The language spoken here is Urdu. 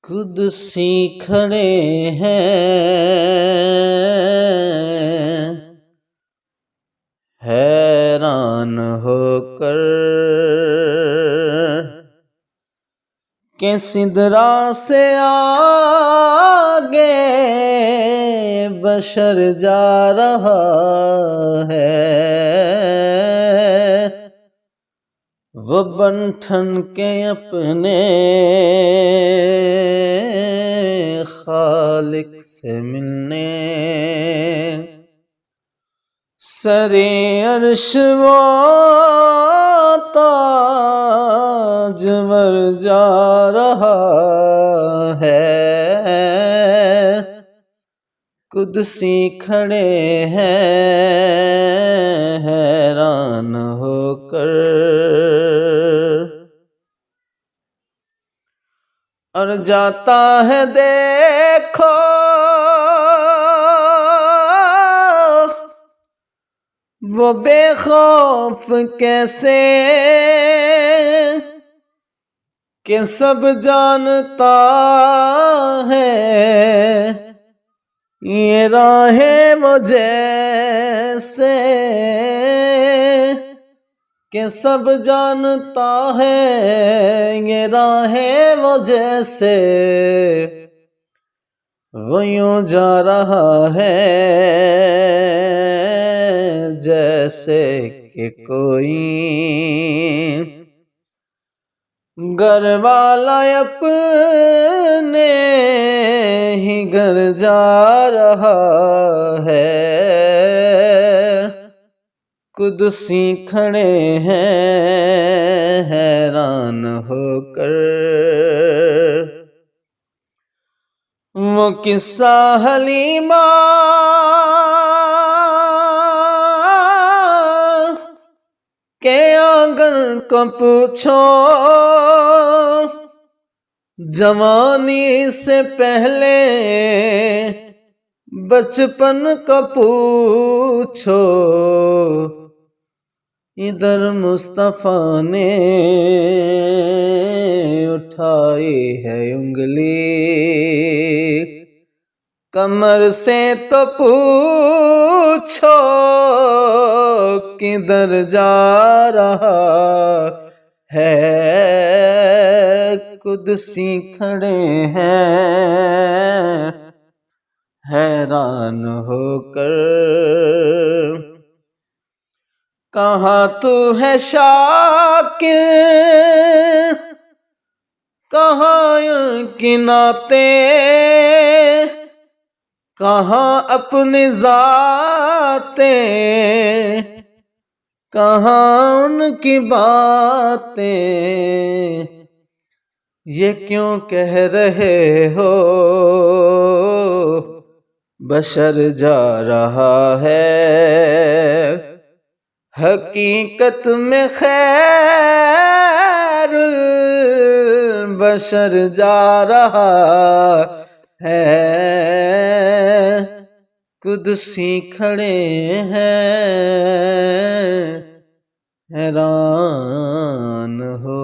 قدسی کھڑے ہیں حیران ہو کر کہ سدرا سے آگے بشر جا رہا ہے، وہ بن ٹھن کے اپنے خالق سے ملنے سرے عرش و تاج ور جا رہا ہے۔ قدسی کھڑے ہیں حیران ہو کر، اور جاتا ہے دیکھو وہ بے خوف کیسے کہ سب جانتا ہے یہ راہ وہ جیسے، کہ سب جانتا ہے یہ راہ وہ جیسے، وہ یوں جا رہا ہے جیسے کہ کوئی گھر والا اپنے ہی گھر جا رہا ہے۔ قدسی کھڑے ہیں حیران ہو کر، وہ قصہ حلیمہ کے آنگن کو پوچھو، جوانی سے پہلے بچپن کو پوچھو، ادھر مصطفیٰ نے اٹھائی ہے انگلی کمر سے تو پوچھو کدھر جا رہا ہے۔ قدسی کھڑے ہیں حیران ہو کر، کہاں تو ہے شاکر، کہاں کی نعتیں، کہاں اپنی ذاتیں، کہاں ان کی باتیں، یہ کیوں کہہ رہے ہو بشر جا رہا ہے۔ حقیقت میں خیر البشر جا رہا ہے۔ قدسی کھڑے ہیں حیران ہو